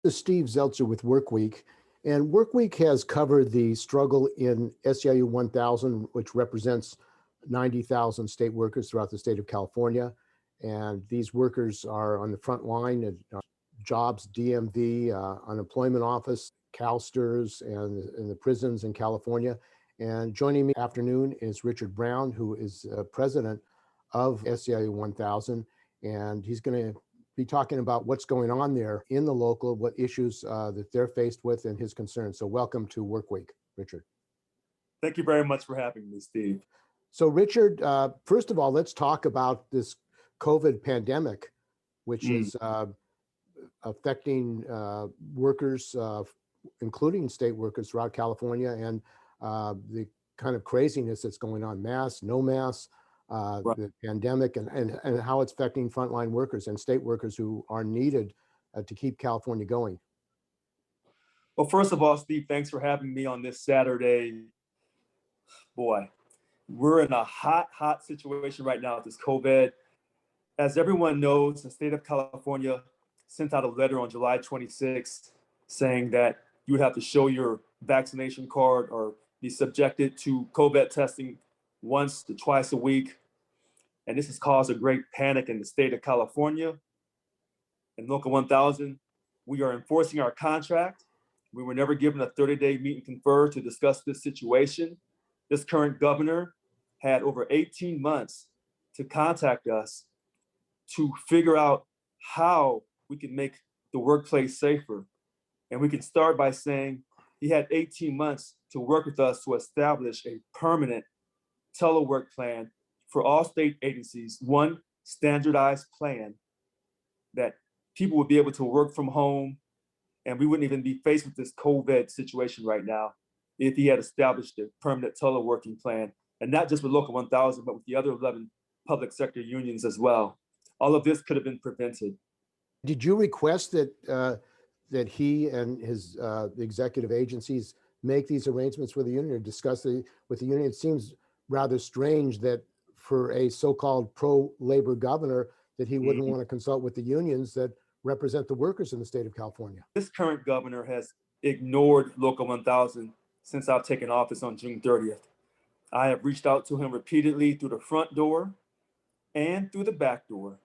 This is Steve Zeltzer with Workweek, and Workweek has covered the struggle in SEIU 1000, which represents 90,000 state workers throughout the state of California. And these workers are on the front line at jobs, DMV, unemployment office, CalSTRS, and in the prisons in California. And joining me this afternoon is Richard Brown, who is president of SEIU 1000, and he's going to be talking about what's going on there in the local, what issues that they're faced with, and his concerns. So welcome to Workweek, Richard. Thank you very much for having me, Steve. So Richard, first of all, let's talk about this COVID pandemic, which is affecting workers, including state workers throughout California, and the kind of craziness that's going on, masks, no masks, Right. the pandemic, and how it's affecting frontline workers and state workers who are needed to keep California going. Well, first of all, Steve, thanks for having me on this Saturday. Boy, we're in a hot situation right now with this COVID. As everyone knows, the state of California sent out a letter on July 26th saying that you would have to show your vaccination card or be subjected to COVID testing once to twice a week. And this has caused a great panic in the state of California. In Local 1000, we are enforcing our contract. We were never given a 30-day meet and confer to discuss this situation. This current governor had over 18 months to contact us to figure out how we can make the workplace safer. And we can start by saying he had 18 months to work with us to establish a permanent telework plan for all state agencies, one standardized plan that people would be able to work from home, and we wouldn't even be faced with this COVID situation right now if he had established a permanent teleworking plan, and not just with Local 1000, but with the other 11 public sector unions as well. All of this could have been prevented. Did you request that that he and his executive agencies make these arrangements with the union or discuss with the union? It seems rather strange that for a so-called pro-labor governor that he wouldn't want to consult with the unions that represent the workers in the state of California. This current governor has ignored Local 1000 since I've taken office on June 30th. I have reached out to him repeatedly through the front door and through the back door,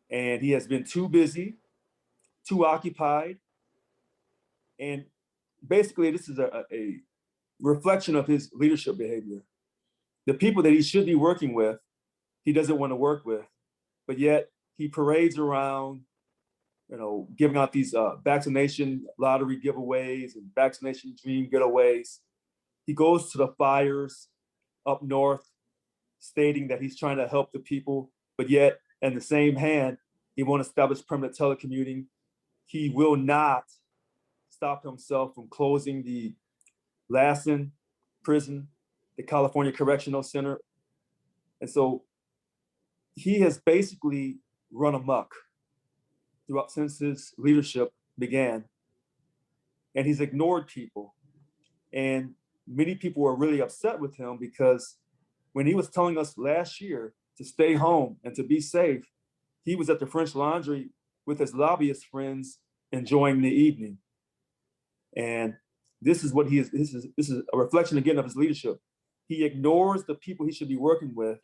and he has been too busy, too occupied, and basically this is a reflection of his leadership behavior. The people that he should be working with, he doesn't want to work with, but yet he parades around, giving out these vaccination lottery giveaways and vaccination dream getaways. He goes to the fires up north, stating that he's trying to help the people, but yet in the same hand, he won't establish permanent telecommuting. He will not stop himself from closing the Lassen prison, the California Correctional Center. And so he has basically run amok throughout since his leadership began. And he's ignored people. And many people are really upset with him because when he was telling us last year to stay home and to be safe, he was at the French Laundry with his lobbyist friends enjoying the evening. And this is what he is. This is a reflection again of his leadership. He ignores the people he should be working with,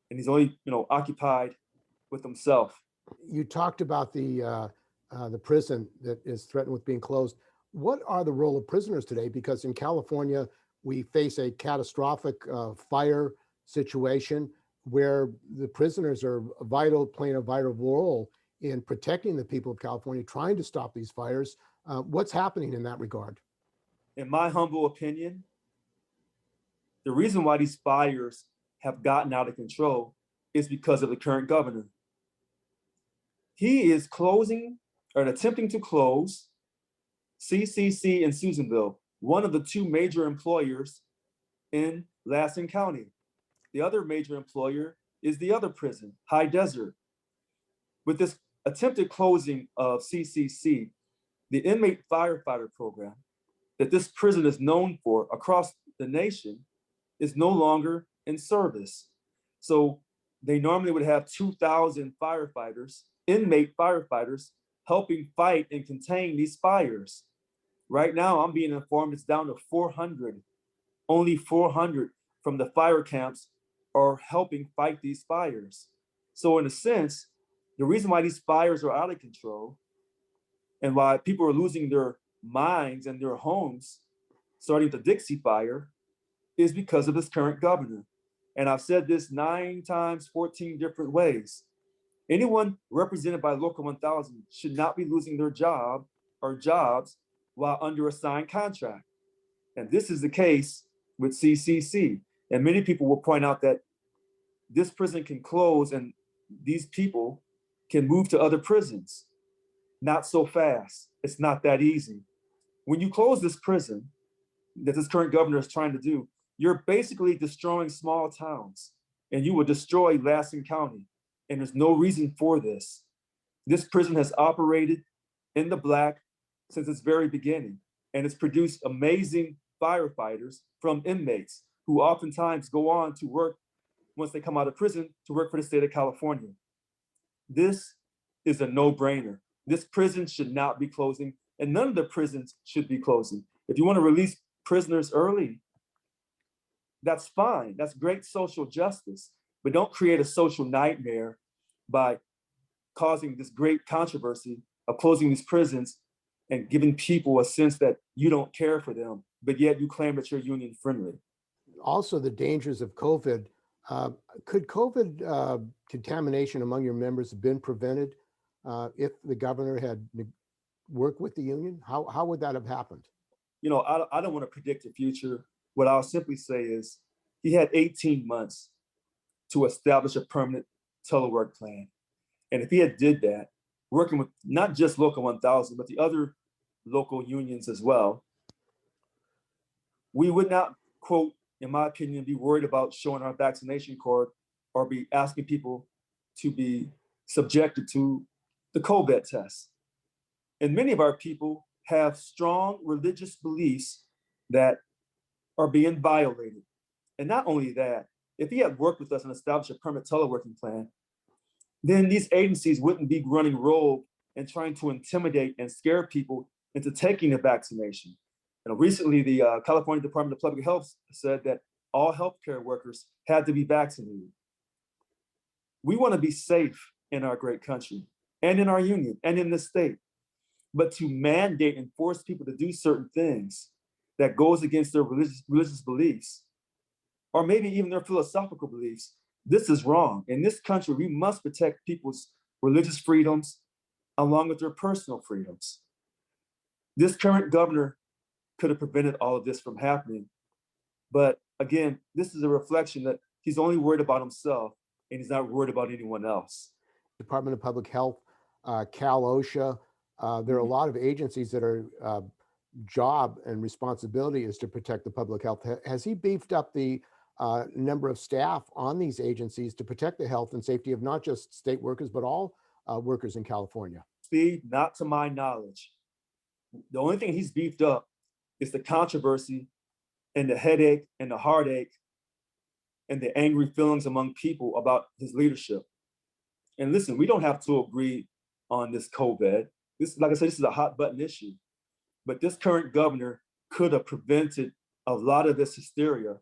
and he's only, occupied with himself. You talked about the prison that is threatened with being closed. What are the role of prisoners today? Because in California, we face a catastrophic fire situation where the prisoners are playing a vital role in protecting the people of California, trying to stop these fires. What's happening in that regard? In my humble opinion, the reason why these fires have gotten out of control is because of the current governor. He is closing or attempting to close CCC in Susanville, one of the two major employers in Lassen County. The other major employer is the other prison, High Desert. With this attempted closing of CCC, the inmate firefighter program that this prison is known for across the nation is no longer in service. So they normally would have 2,000 firefighters, inmate firefighters, helping fight and contain these fires. Right now, I'm being informed it's down to 400. Only 400 from the fire camps are helping fight these fires. So in a sense, the reason why these fires are out of control and why people are losing their minds and their homes, starting with the Dixie fire, is because of this current governor. And I've said this 9 times, 14 different ways. Anyone represented by Local 1000 should not be losing their job or jobs while under a signed contract. And this is the case with CCC. And many people will point out that this prison can close and these people can move to other prisons. Not so fast. It's not that easy. When you close this prison that this current governor is trying to do, you're basically destroying small towns and you will destroy Lassen County. And there's no reason for this. This prison has operated in the black since its very beginning, and it's produced amazing firefighters from inmates who oftentimes go on to work once they come out of prison to work for the state of California. This is a no-brainer. This prison should not be closing, and none of the prisons should be closing. If you want to release prisoners early, that's fine. That's great social justice, but don't create a social nightmare by causing this great controversy of closing these prisons and giving people a sense that you don't care for them, but yet you claim that you're union friendly. Also, the dangers of COVID. Could COVID contamination among your members have been prevented if the governor had worked with the union? How would that have happened? You know, I don't want to predict the future. What I'll simply say is he had 18 months to establish a permanent telework plan. And if he had did that, working with not just Local 1000, but the other local unions as well, we would not, quote, in my opinion, be worried about showing our vaccination card or be asking people to be subjected to the COVID test. And many of our people have strong religious beliefs that are being violated. And not only that, if he had worked with us and established a permanent teleworking plan, then these agencies wouldn't be running rogue and trying to intimidate and scare people into taking the vaccination. Recently, the California Department of Public Health said that all healthcare workers had to be vaccinated. We want to be safe in our great country and in our union and in this state. But to mandate and force people to do certain things that goes against their religious beliefs, or maybe even their philosophical beliefs, this is wrong. In this country, we must protect people's religious freedoms along with their personal freedoms. This current governor could have prevented all of this from happening. But again, this is a reflection that he's only worried about himself and he's not worried about anyone else. Department of Public Health, Cal OSHA, there are a lot of agencies that are job and responsibility is to protect the public health. Has he beefed up the number of staff on these agencies to protect the health and safety of not just state workers, but all workers in California? Speed, not to my knowledge. The only thing he's beefed up is the controversy and the headache and the heartache and the angry feelings among people about his leadership. And listen, we don't have to agree on this COVID. This, like I said, this is a hot button issue. But this current governor could have prevented a lot of this hysteria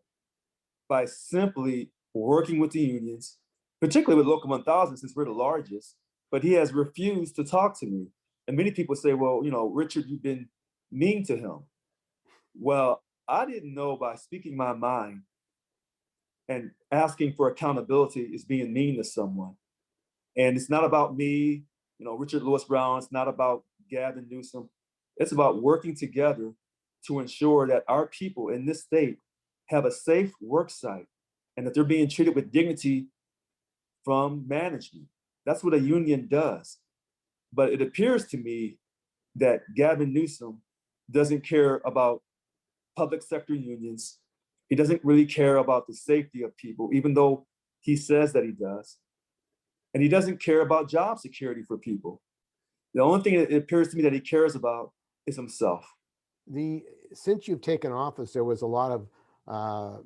by simply working with the unions, particularly with Local 1000, since we're the largest. But he has refused to talk to me. And many people say, well, you know, Richard, you've been mean to him. Well, I didn't know by speaking my mind and asking for accountability is being mean to someone. And it's not about me, you know, Richard Lewis Brown. It's not about Gavin Newsom. It's about working together to ensure that our people in this state have a safe work site and that they're being treated with dignity from management. That's what a union does. But it appears to me that Gavin Newsom doesn't care about public sector unions. He doesn't really care about the safety of people, even though he says that he does. And he doesn't care about job security for people. The only thing it appears to me that he cares about is himself. Since you've taken office, there was a lot of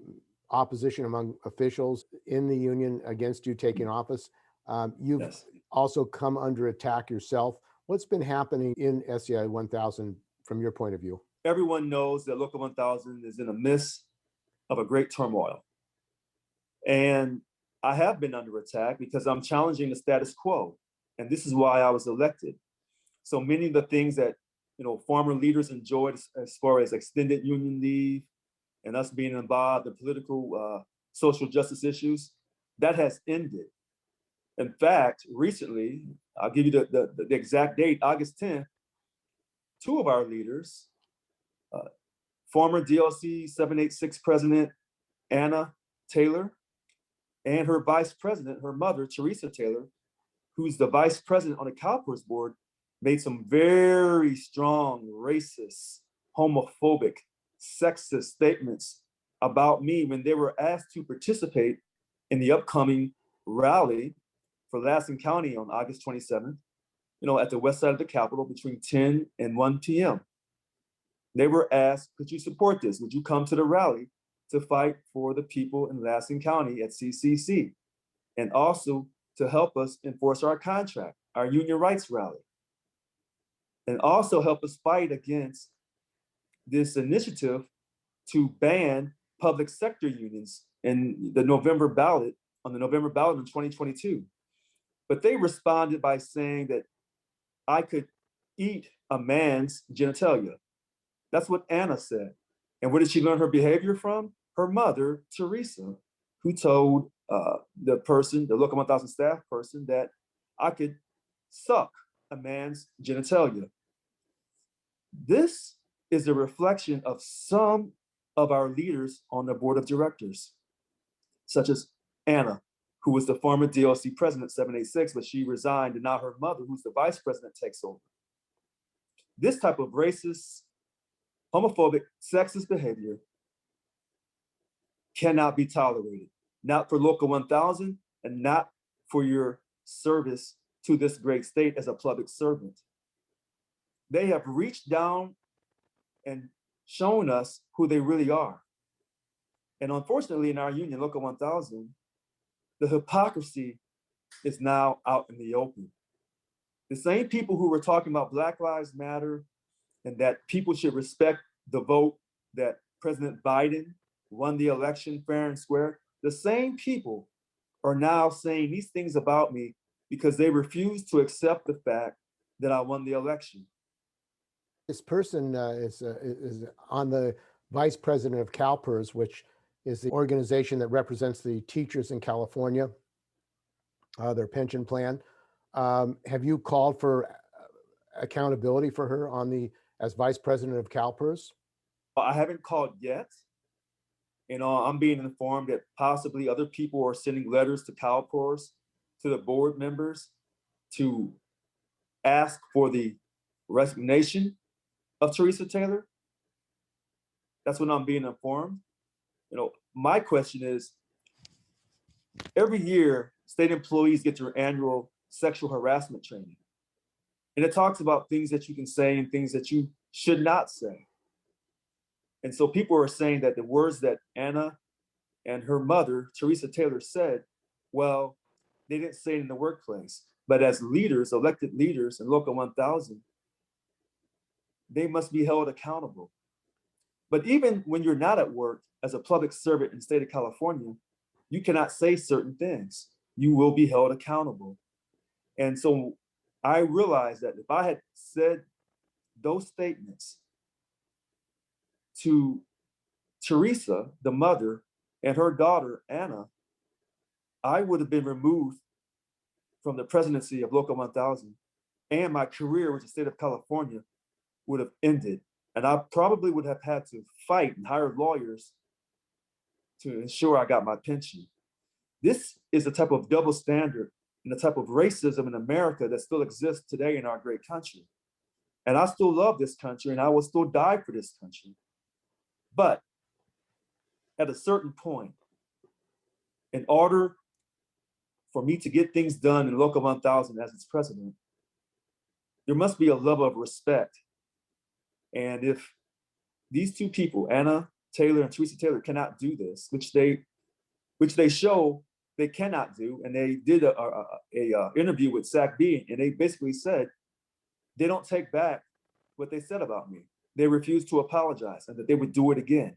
opposition among officials in the union against you taking office. You've Yes. also come under attack yourself. What's been happening in SEIU 1000 from your point of view? Everyone knows that Local 1000 is in the midst of a great turmoil. And I have been under attack because I'm challenging the status quo. And this is why I was elected. So many of the things that former leaders enjoyed as far as extended union leave and us being involved in political social justice issues, that has ended. In fact, recently, I'll give you the exact date, August 10th, two of our leaders, former DLC 786 President Anna Taylor and her vice president, her mother, Theresa Taylor, who's the vice president on the Calpers board, made some very strong racist, homophobic, sexist statements about me when they were asked to participate in the upcoming rally for Lassen County on August 27th, at the west side of the Capitol between 10 and 1 p.m. They were asked, could you support this? Would you come to the rally to fight for the people in Lassen County at CCC? And also to help us enforce our contract, our union rights rally. And also help us fight against this initiative to ban public sector unions in the November ballot, in 2022. But they responded by saying that I could eat a man's genitalia. That's what Anna said. And where did she learn her behavior from? Her mother, Theresa, who told the Local 1000 staff person that I could suck a man's genitalia. This is a reflection of some of our leaders on the board of directors, such as Anna, who was the former DLC president, 786, but she resigned, and now her mother, who's the vice president, takes over. This type of racist, homophobic, sexist behavior cannot be tolerated, not for Local 1000 and not for your service to this great state as a public servant. They have reached down and shown us who they really are. And unfortunately, in our union, Local 1000, the hypocrisy is now out in the open. The same people who were talking about Black Lives Matter and that people should respect the vote that President Biden won the election fair and square, the same people are now saying these things about me because they refuse to accept the fact that I won the election. This person is on the vice president of Calpers, which is the organization that represents the teachers in California, their pension plan. Have you called for accountability for her as vice president of Calpers? I haven't called yet. I'm being informed that possibly other people are sending letters to Calpers, to the board members, to ask for the resignation of Theresa Taylor. That's what I'm being informed. My question is, every year, state employees get their annual sexual harassment training. And it talks about things that you can say and things that you should not say. And so people are saying that the words that Anna and her mother, Theresa Taylor, said, well, they didn't say it in the workplace. But as leaders, elected leaders in Local 1000, they must be held accountable. But even when you're not at work as a public servant in the state of California, you cannot say certain things. You will be held accountable. And so I realized that if I had said those statements to Theresa, the mother, and her daughter, Anna, I would have been removed from the presidency of Local 1000, and my career with the state of California would have ended. And I probably would have had to fight and hire lawyers to ensure I got my pension. This is the type of double standard and the type of racism in America that still exists today in our great country. And I still love this country and I will still die for this country. But at a certain point, in order for me to get things done in Local 1000 as its president, there must be a level of respect. And if these two people, Anna Taylor and Theresa Taylor, cannot do this, which they show they cannot do, and they did a interview with SACB, and they basically said, they don't take back what they said about me. They refuse to apologize and that they would do it again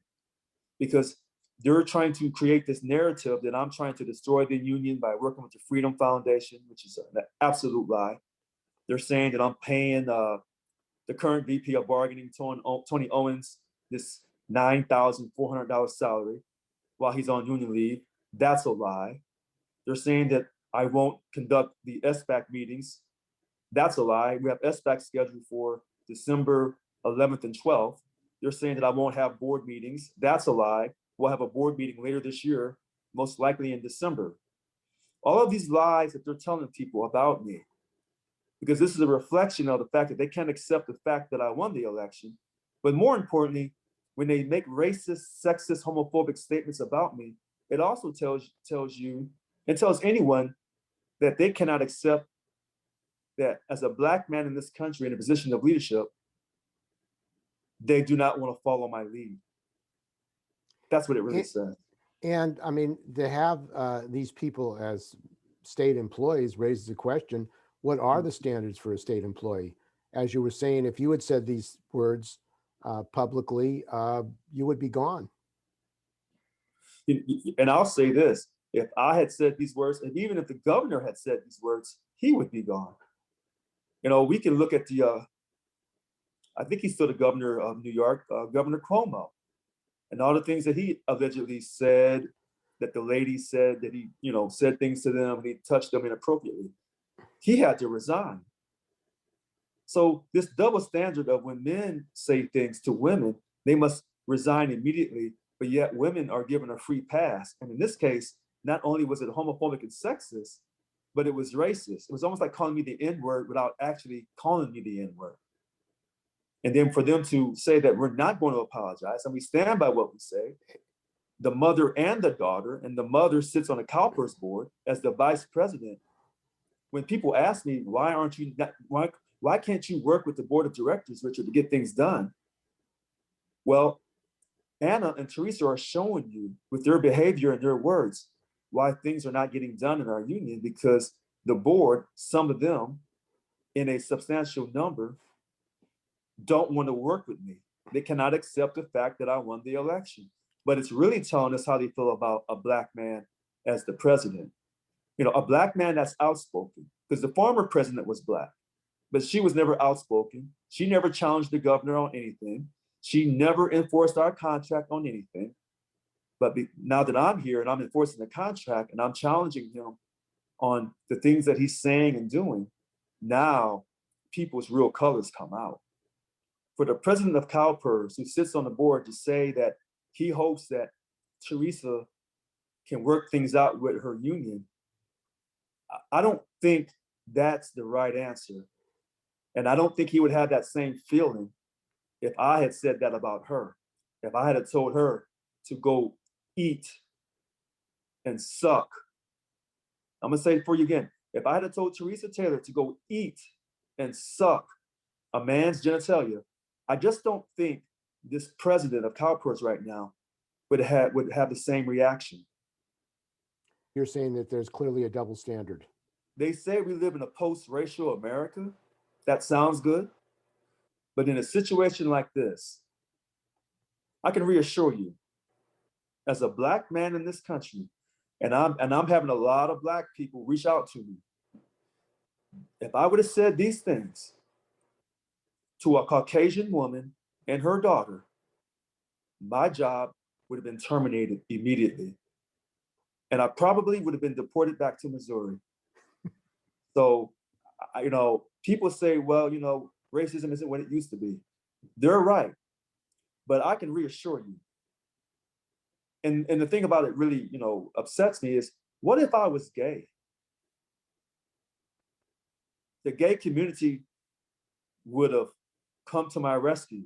because they're trying to create this narrative that I'm trying to destroy the union by working with the Freedom Foundation, which is an absolute lie. They're saying that I'm paying the current VP of bargaining, Tony Owens, this $9,400 salary while he's on union leave. That's a lie. They're saying that I won't conduct the SBAC meetings. That's a lie. We have SBAC scheduled for December 11th and 12th. They're saying that I won't have board meetings. That's a lie. We'll have a board meeting later this year, most likely in December. All of these lies that they're telling people about me, because this is a reflection of the fact that they can't accept the fact that I won the election. But more importantly, when they make racist, sexist, homophobic statements about me, it also tells you and tells anyone that they cannot accept that as a Black man in this country in a position of leadership, they do not want to follow my lead. That's what it really says. And I mean, to have these people as state employees raises the question, what are the standards for a state employee? As you were saying, if you had said these words publicly, you would be gone. And I'll say this, if I had said these words, and even if the governor had said these words, he would be gone. You know, we can look at the, I think he's still the governor of New York, Governor Cuomo, and all the things that he allegedly said, that the lady said, that he, you know, said things to them and he touched them inappropriately. He had to resign. So this double standard of when men say things to women, they must resign immediately, but yet women are given a free pass. And in this case, not only was it homophobic and sexist, but it was racist. It was almost like calling me the N-word without actually calling me the N-word. And then for them to say that we're not going to apologize and we stand by what we say, the mother and the daughter, and the mother sits on a Calpers board as the vice president. When people ask me, why can't you work with the board of directors, Richard, to get things done? Well, Anna and Theresa are showing you with their behavior and their words why things are not getting done in our union, because the board, some of them in a substantial number, don't want to work with me. They cannot accept the fact that I won the election. But it's really telling us how they feel about a Black man as the president. You know, a Black man that's outspoken, because the former president was Black, but she was never outspoken. She never challenged the governor on anything. She never enforced our contract on anything. But now that I'm here and I'm enforcing the contract and I'm challenging him on the things that he's saying and doing, now people's real colors come out. For the president of Calpers, who sits on the board, to say that he hopes that Theresa can work things out with her union, I don't think that's the right answer. And I don't think he would have that same feeling if I had said that about her. If I had told her to go eat and suck. I'm gonna say it for you again. If I had told Theresa Taylor to go eat and suck a man's genitalia, I just don't think this president of Calpers right now would have the same reaction. You're saying that there's clearly a double standard. They say we live in a post-racial America. That sounds good. But in a situation like this, I can reassure you, as a Black man in this country, and I'm having a lot of Black people reach out to me. If I would have said these things to a Caucasian woman and her daughter, my job would have been terminated immediately. And I probably would have been deported back to Missouri. So, you know, people say, well, you know, racism isn't what it used to be. They're right. But I can reassure you. And the thing about it really, you know, upsets me is, what if I was gay? The gay community would have come to my rescue.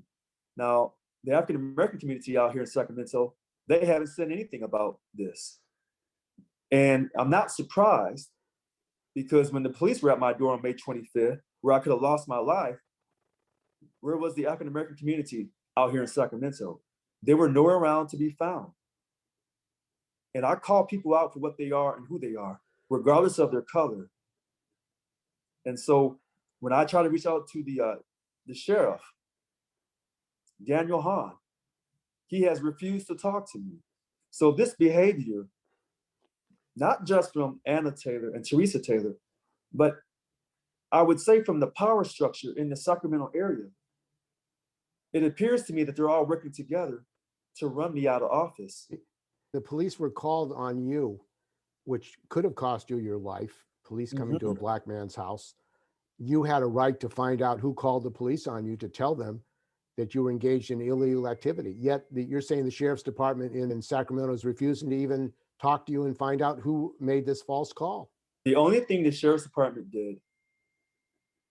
Now, the African-American community out here in Sacramento, they haven't said anything about this. And I'm not surprised, because when the police were at my door on May 25th, where I could have lost my life, where was the African-American community out here in Sacramento? They were nowhere around to be found. And I call people out for what they are and who they are, regardless of their color. And so When I try to reach out to the sheriff, Daniel Hahn, he has refused to talk to me. So this behavior, not just from Anna Taylor and Theresa Taylor, but I would say from the power structure in the Sacramento area, it appears to me that they're all working together to run me out of office. The police were called on you, which could have cost you your life, police coming to a black man's house. You had a right to find out who called the police on you to tell them that you were engaged in illegal activity. Yet you're saying the sheriff's department in Sacramento is refusing to even talk to you and find out who made this false call. The only thing the sheriff's department did,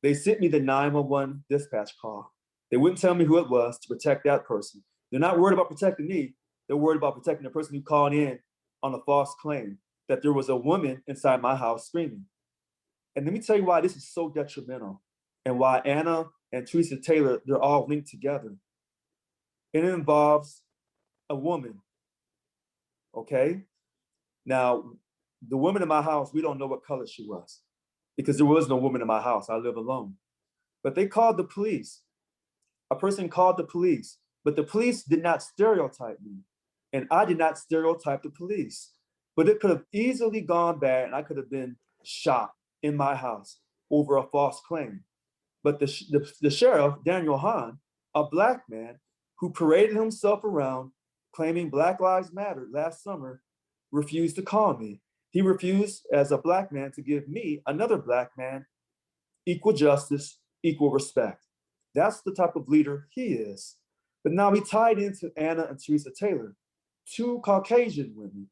they sent me the 911 dispatch call. They wouldn't tell me who it was to protect that person. They're not worried about protecting me. They're worried about protecting the person who called in on a false claim that there was a woman inside my house screaming. And let me tell you why this is so detrimental and why Anna and Theresa Taylor, they're all linked together. It involves a woman, okay? Now, the woman in my house, we don't know what color she was because there was no woman in my house. I live alone. But they called the police. A person called the police, but the police did not stereotype me. And I did not stereotype the police. But it could have easily gone bad and I could have been shot in my house over a false claim. But the sheriff, Daniel Hahn, a black man who paraded himself around claiming Black Lives Matter last summer, refused to call me. He refused as a black man to give me, another black man, equal justice, equal respect. That's the type of leader he is. But now he tied into Anna and Theresa Taylor, two Caucasian women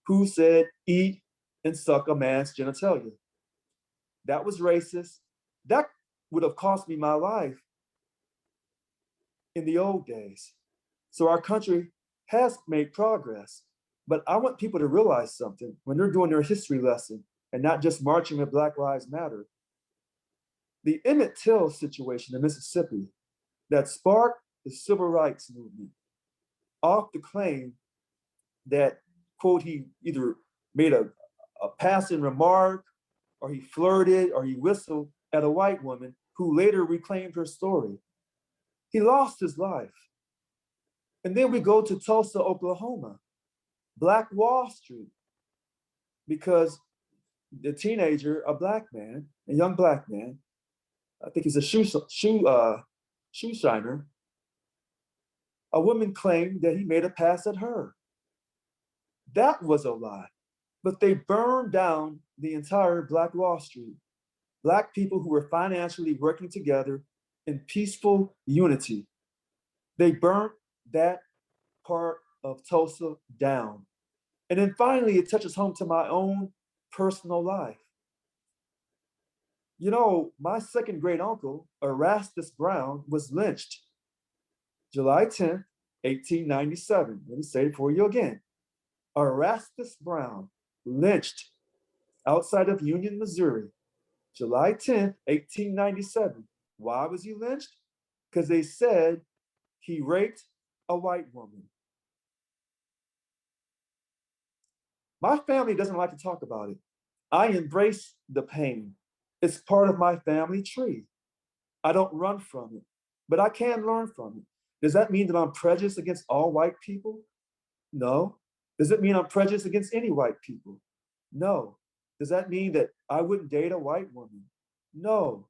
who said, eat and suck a man's genitalia. That was racist. That would have cost me my life in the old days. So our country has made progress, but I want people to realize something when they're doing their history lesson and not just marching with Black Lives Matter. The Emmett Till situation in Mississippi that sparked the civil rights movement off the claim that, quote, he either made a passing remark or he flirted or he whistled at a white woman who later reclaimed her story. He lost his life. And then we go to Tulsa, Oklahoma, Black Wall Street, because the teenager, a black man, a young black man, I think he's a shoe shiner, a woman claimed that he made a pass at her. That was a lie. But they burned down the entire Black Wall Street. Black people who were financially working together in peaceful unity. They burnt that part of Tulsa down. And then finally, it touches home to my own personal life. You know, my second great uncle, Erastus Brown, was lynched July 10th, 1897. Let me say it for you again. Erastus Brown, lynched outside of Union, Missouri, July 10th, 1897. Why was he lynched? Because they said he raped a white woman. My family doesn't like to talk about it. I embrace the pain. It's part of my family tree. I don't run from it, but I can learn from it. Does that mean that I'm prejudiced against all white people? No. Does it mean I'm prejudiced against any white people? No. Does that mean that I wouldn't date a white woman? No.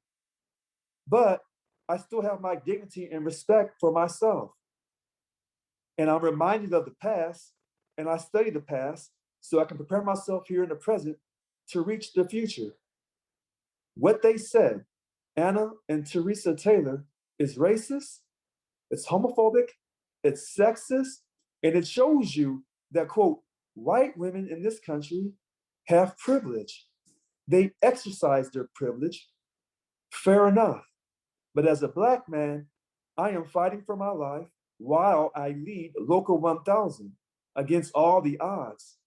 But I still have my dignity and respect for myself. And I'm reminded of the past, and I study the past so I can prepare myself here in the present to reach the future. What they said, Anna and Theresa Taylor, is racist, it's homophobic, it's sexist, and it shows you that, quote, white women in this country have privilege. They exercise their privilege, fair enough. But as a black man, I am fighting for my life while I lead Local 1000 against all the odds.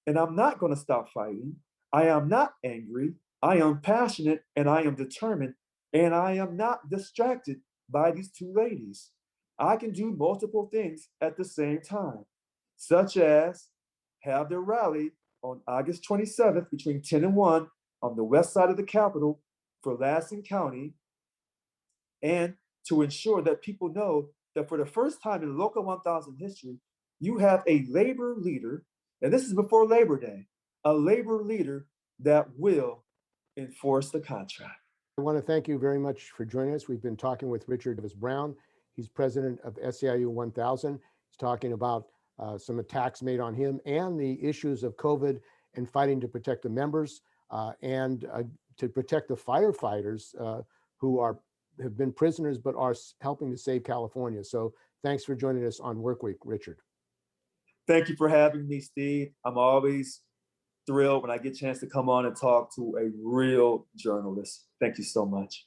And I'm not going to stop fighting. I am not angry. I am passionate and I am determined. And I am not distracted by these two ladies. I can do multiple things at the same time, such as have their rally on August 27th between 10 and 1 on the west side of the Capitol for Lansing County and to ensure that people know that for the first time in Local 1000 history, you have a labor leader, and this is before Labor Day, a labor leader that will enforce the contract. I want to thank you very much for joining us. We've been talking with Richard Davis Brown. He's president of SEIU 1000. He's talking about some attacks made on him and the issues of COVID and fighting to protect the members and to protect the firefighters who have been prisoners but are helping to save California. So thanks for joining us on Work Week, Richard. Thank you for having me, Steve. I'm always thrilled when I get a chance to come on and talk to a real journalist. Thank you so much.